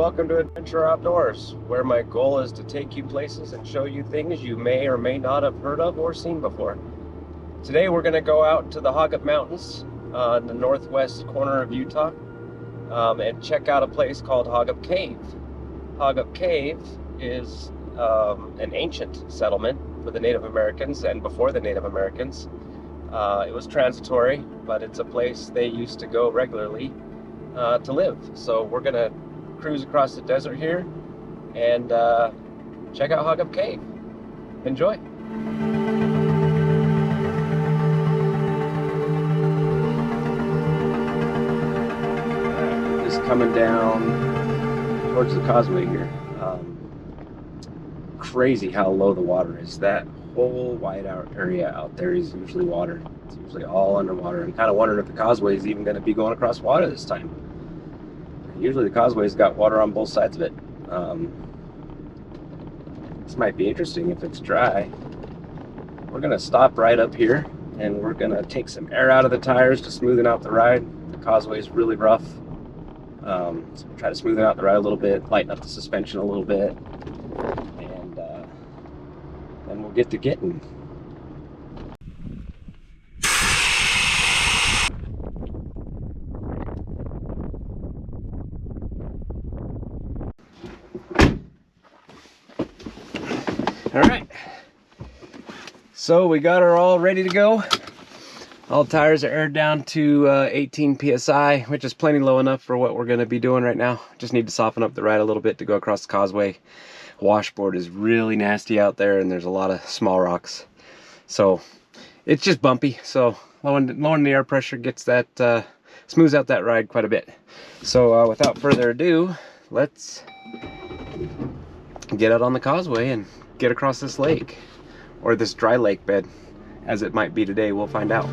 welcome to Adventure Outdoors, where my goal is to take you places and show you things you may or may not have heard of or seen before. Today we're going to go out to the Hogup Mountains on the northwest corner of Utah and check out a place called Hogup Cave. Hogup Cave is an ancient settlement for the Native Americans and before the Native Americans. It was transitory, but it's a place they used to go regularly to live. So we're going to cruise across the desert here and check out Hogup Cave. Enjoy. Just coming down towards the causeway here. Crazy how low the water is. That whole wide out area out there is usually water. It's usually all underwater. I'm kind of wondering if the causeway is even going to be going across water this time. Usually the causeway's got water on both sides of it. This might be interesting if it's dry. We're going to stop right up here and we're going to take some air out of the tires to smoothen out the ride. The causeway is really rough. So we'll try to smoothen out the ride a little bit, lighten up the suspension a little bit, and then we'll get to getting. All right, so we got her all ready to go. All the tires are aired down to 18 psi, which is plenty low enough for what we're going to be doing right now. Just need to soften up the ride a little bit to go across the causeway. Washboard is really nasty out there and there's a lot of small rocks. So it's just bumpy, so lowering the air pressure gets that, smooths out that ride quite a bit. So without further ado, let's get out on the causeway and get across this lake, or this dry lake bed as it might be today. We'll find out.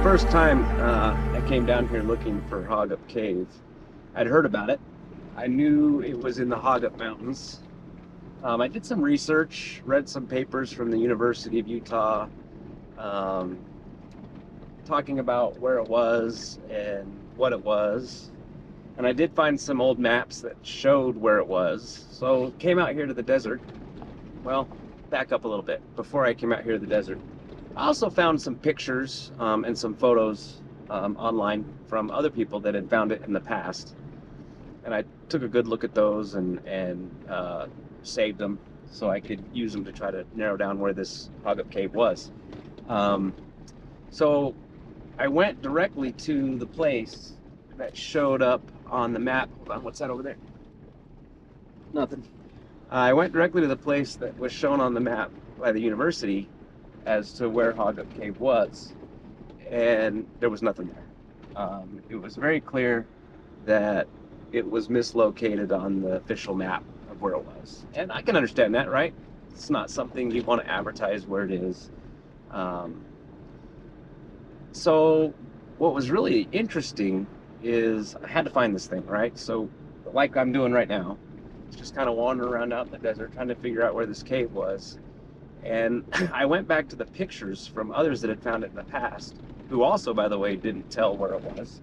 First time I came down here looking for Hogup Cave, I'd heard about it. I knew it was in the Hogup Mountains. I did some research, read some papers from the University of Utah, talking about where it was and what it was. And I did find some old maps that showed where it was. So came out here to the desert. Well, back up a little bit. Before I came out here to the desert, I also found some pictures and some photos online from other people that had found it in the past, and I took a good look at those and saved them so I could use them to try to narrow down where this Hogup Cave was. So I went directly to the place that showed up on the map. Hold on, what's that over there? Nothing. I went directly to the place that was shown on the map by the university as to where Hogup Cave was, and there was nothing there. It was very clear that it was mislocated on the official map of where it was, and I can understand that, right? It's not something you want to advertise where it is. So what was really interesting is I had to find this thing, right? So like I'm doing right now, it's just kind of wandering around out in the desert trying to figure out where this cave was. And I went back to the pictures from others that had found it in the past, who also, by the way, didn't tell where it was,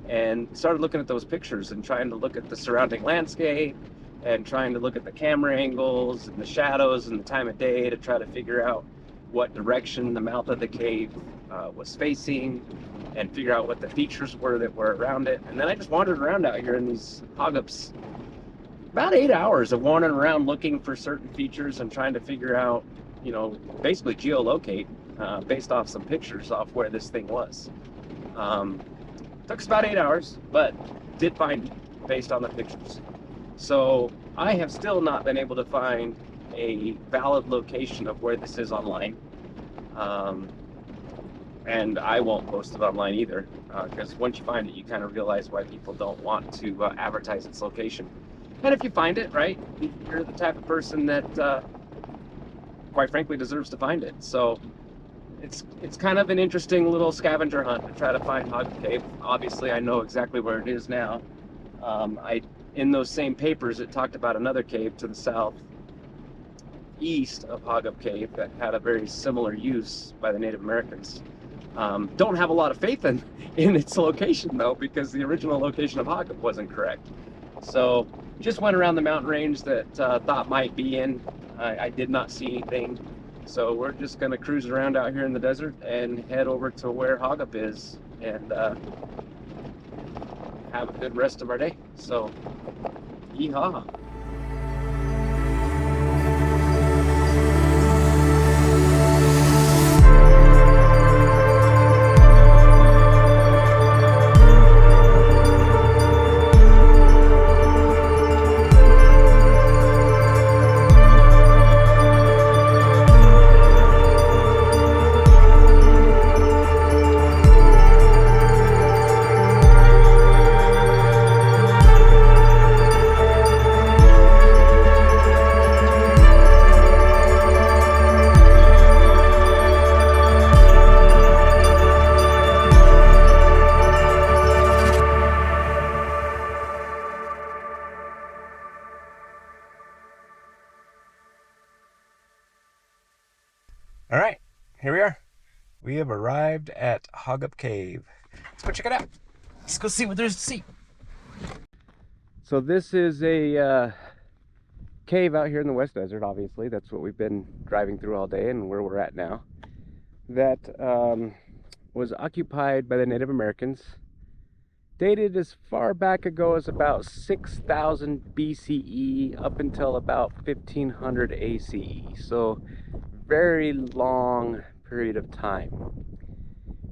and started looking at those pictures and trying to look at the surrounding landscape and trying to look at the camera angles and the shadows and the time of day to try to figure out what direction the mouth of the cave was facing and figure out what the features were that were around it. And then I just wandered around out here in these Hogup's about 8 hours of wandering around looking for certain features and trying to figure out, basically geolocate based off some pictures off where this thing was. Took us about 8 hours, but did find it based on the pictures. So I have still not been able to find a valid location of where this is online. And I won't post it online either, because once you find it, you kind of realize why people don't want to advertise its location. And if you find it, right, you're the type of person that, quite frankly, deserves to find it. So it's kind of an interesting little scavenger hunt to try to find Hogup Cave. Obviously, I know exactly where it is now. In those same papers, it talked about another cave to the southeast of Hogup Cave that had a very similar use by the Native Americans. Don't have a lot of faith in its location though, because the original location of Hogup wasn't correct. So just went around the mountain range that thought might be in. I did not see anything. So we're just gonna cruise around out here in the desert and head over to where Hogup is and have a good rest of our day. So, yeehaw. All right, here we are. We have arrived at Hogup Cave. Let's go check it out. Let's go see what there's to see. So this is a cave out here in the West Desert, obviously. That's what we've been driving through all day and where we're at now. That was occupied by the Native Americans. Dated as far back ago as about 6,000 BCE up until about 1500 ACE. So very long period of time.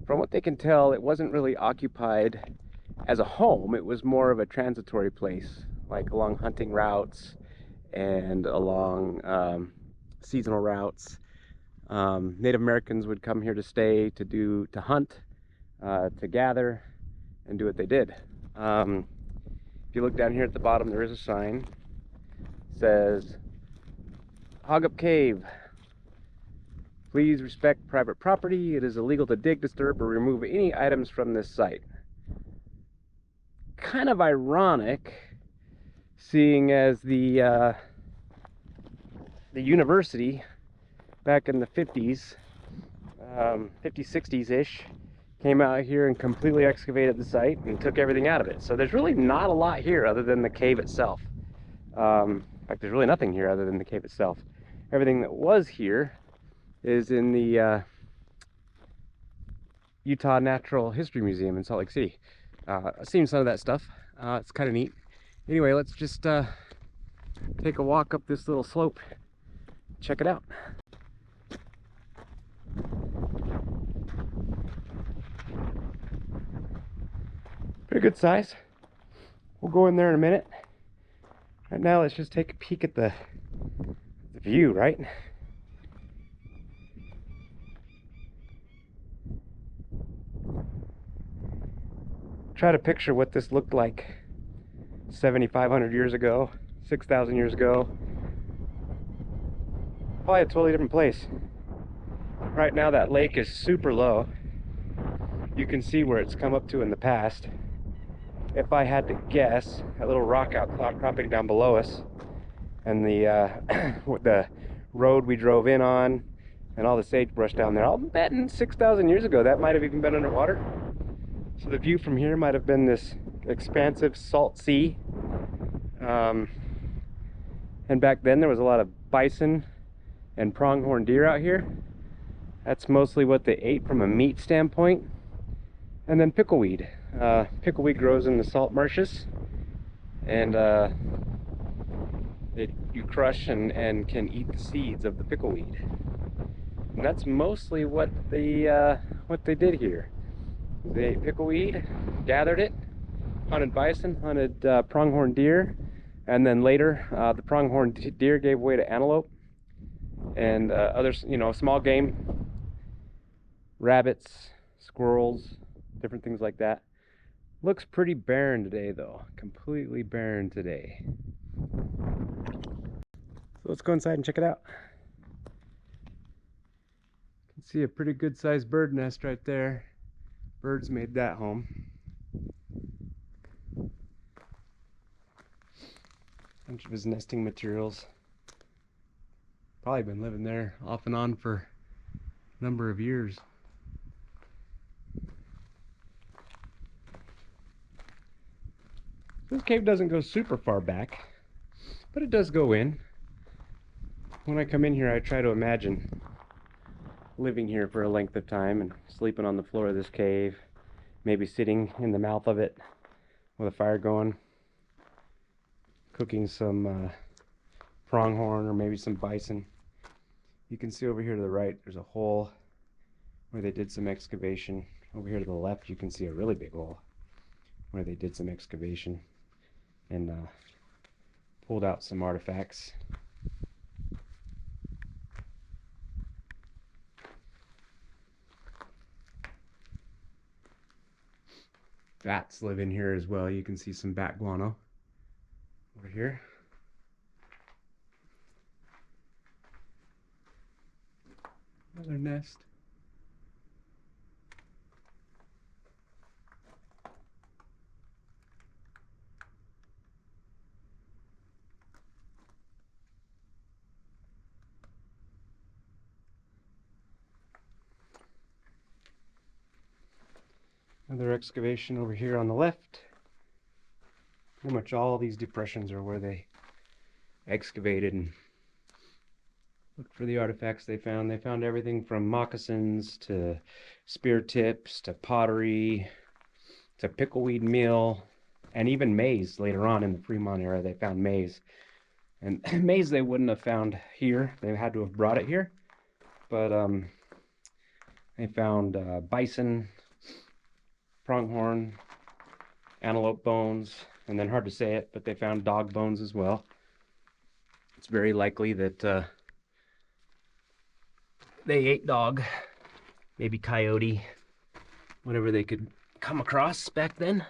From what they can tell, it wasn't really occupied as a home. It was more of a transitory place, like along hunting routes and along seasonal routes. Native Americans would come here to stay, to hunt, to gather, and do what they did. If you look down here at the bottom, there is a sign. It says, Hogup Cave. Please respect private property. It is illegal to dig, disturb, or remove any items from this site. Kind of ironic, seeing as the university back in the 50s, 60s-ish, came out here and completely excavated the site and took everything out of it. So there's really not a lot here other than the cave itself. In fact, there's really nothing here other than the cave itself. Everything that was here is in the Utah Natural History Museum in Salt Lake City. I've seen some of that stuff. It's kind of neat. Anyway, let's just take a walk up this little slope. Check it out. Pretty good size. We'll go in there in a minute. Right now, let's just take a peek at the view, right? Try to picture what this looked like 7,500 years ago, 6,000 years ago. Probably a totally different place. Right now that lake is super low. You can see where it's come up to in the past. If I had to guess, that little rock outcropping down below us and the road we drove in on and all the sagebrush down there, I'll bet in 6,000 years ago that might have even been underwater. So the view from here might have been this expansive salt sea. And back then there was a lot of bison and pronghorn deer out here. That's mostly what they ate from a meat standpoint. And then pickleweed. Pickleweed grows in the salt marshes. And that you crush and can eat the seeds of the pickleweed. And that's mostly what they did here. They ate pickleweed, gathered it, hunted bison, hunted pronghorn deer, and then later the pronghorn deer gave way to antelope and other, small game, rabbits, squirrels, different things like that. Looks pretty barren today though, completely barren today. So let's go inside and check it out. You can see a pretty good sized bird nest right there. Birds made that home. Bunch of his nesting materials. Probably been living there off and on for a number of years. This cave doesn't go super far back, but it does go in. When I come in here, I try to imagine living here for a length of time and sleeping on the floor of this cave, maybe sitting in the mouth of it with a fire going, cooking some pronghorn or maybe some bison. You can see over here to the right, there's a hole where they did some excavation. Over here to the left, you can see a really big hole where they did some excavation and pulled out some artifacts. Bats live in here as well. You can see some bat guano over here. Another nest. Another excavation over here on the left. Pretty much all these depressions are where they excavated and looked for the artifacts they found. They found everything from moccasins to spear tips to pottery to pickleweed meal and even maize. Later on in the Fremont era, they found maize. And maize they wouldn't have found here. They had to have brought it here. But they found bison, pronghorn, antelope bones, and then hard to say it, but they found dog bones as well. It's very likely that they ate dog, maybe coyote, whatever they could come across back then.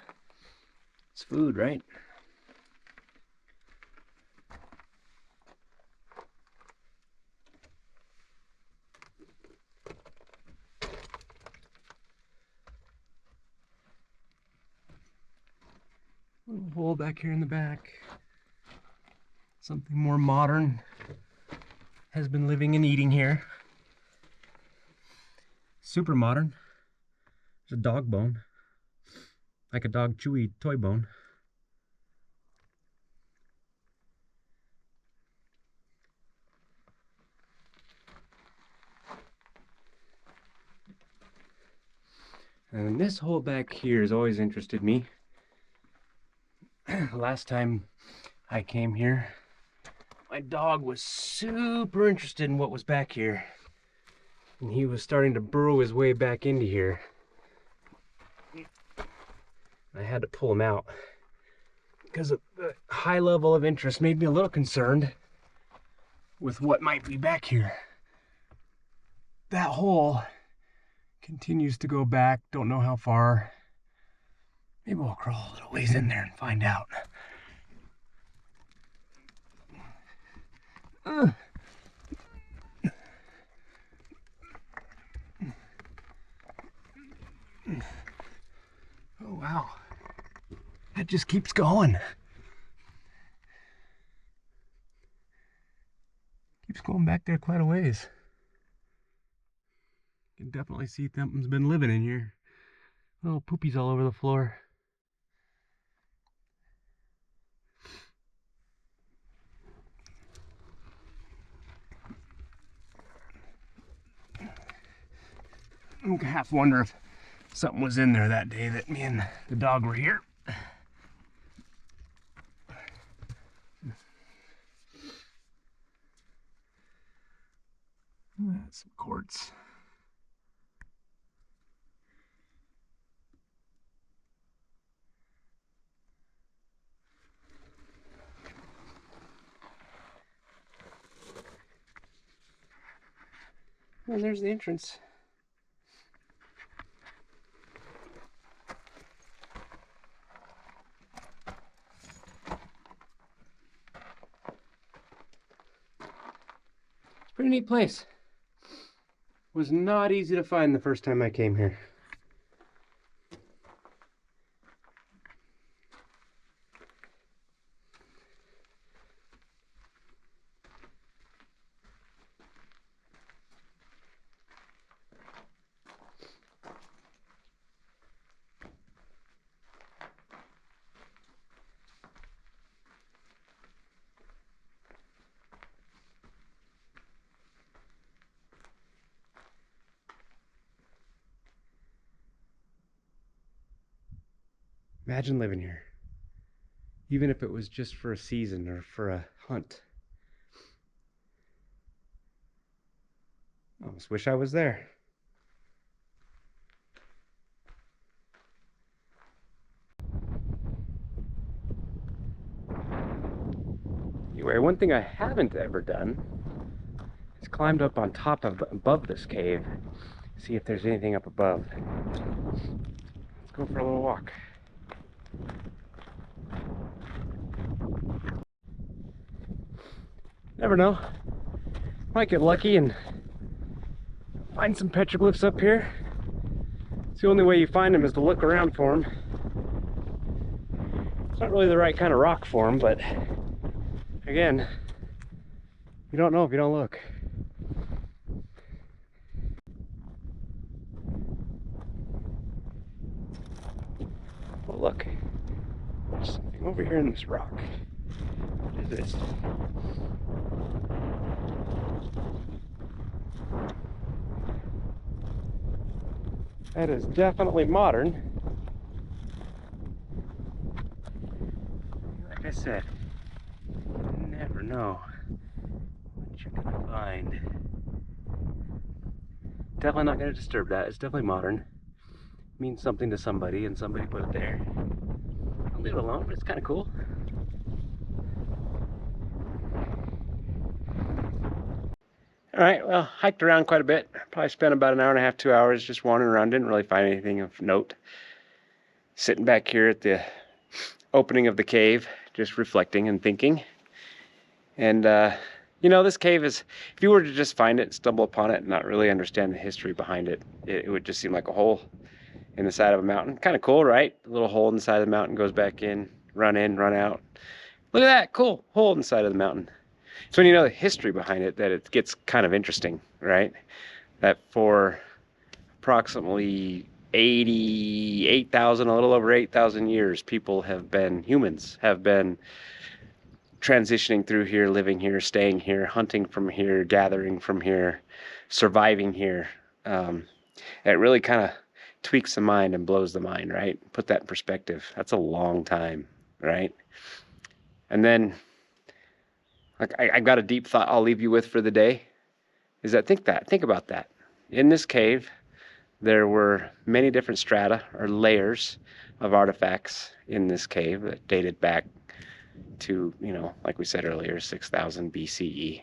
It's food, right? Little hole back here in the back. Something more modern has been living and eating here. Super modern. There's a dog bone, like a dog chewy toy bone. And this hole back here has always interested me. Last time I came here, my dog was super interested in what was back here. And he was starting to burrow his way back into here. I had to pull him out because the high level of interest made me a little concerned with what might be back here. That hole continues to go back, don't know how far. Maybe we'll crawl a little ways in there and find out. Oh wow, that just keeps going. Keeps going back there quite a ways. You can definitely see something's been living in here. Little poopies all over the floor. I half wonder if something was in there that day that me and the dog were here. Some quartz. And there's the entrance. It's a pretty neat place. Was not easy to find the first time I came here. Imagine living here, even if it was just for a season or for a hunt. I almost wish I was there. Anyway, one thing I haven't ever done is climbed up on top of above this cave, see if there's anything up above. Let's go for a little walk. Never know. Might get lucky and find some petroglyphs up here. It's the only way you find them is to look around for them. It's not really the right kind of rock for them, but again, you don't know if you don't look. Well, look, there's something over here in this rock. What is this? That is definitely modern. Like I said, you never know what you're gonna find. Definitely not gonna disturb that. It's definitely modern. It means something to somebody, and somebody put it there. I'll leave it alone, but it's kind of cool. All right, well, hiked around quite a bit. Probably spent about an hour and a half, 2 hours just wandering around. Didn't really find anything of note. Sitting back here at the opening of the cave, just reflecting and thinking. And, you know, this cave is, if you were to just find it, stumble upon it, and not really understand the history behind it, it would just seem like a hole in the side of a mountain. Kind of cool, right? A little hole in the side of the mountain goes back in, run out. Look at that, cool, hole in the side of the mountain. So when you know the history behind it, that it gets kind of interesting, right? That for approximately 88,000, a little over 8,000 years, humans have been transitioning through here, living here, staying here, hunting from here, gathering from here, surviving here. It really kind of tweaks the mind and blows the mind, right? Put that in perspective. That's a long time, right? And then, like, I got a deep thought I'll leave you with for the day, is that think about that. In this cave, there were many different strata or layers of artifacts in this cave that dated back to, you know, like we said earlier, 6,000 BCE.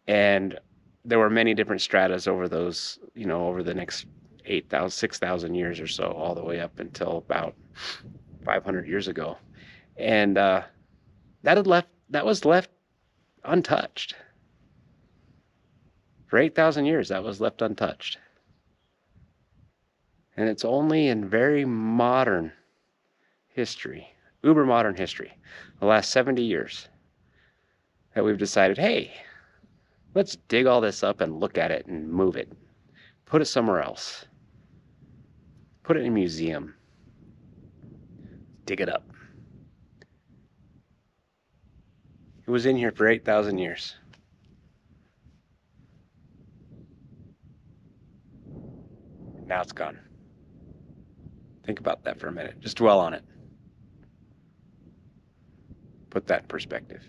And there were many different stratas over those, you know, over the next 8,000, 6,000 years or so, all the way up until about 500 years ago. And that was left untouched. For 8,000 years, that was left untouched. And it's only in very modern history, uber modern history, the last 70 years, that we've decided, hey, let's dig all this up and look at it and move it. Put it somewhere else. Put it in a museum. Dig it up. It was in here for 8,000 years. Now it's gone. Think about that for a minute. Just dwell on it. Put that in perspective.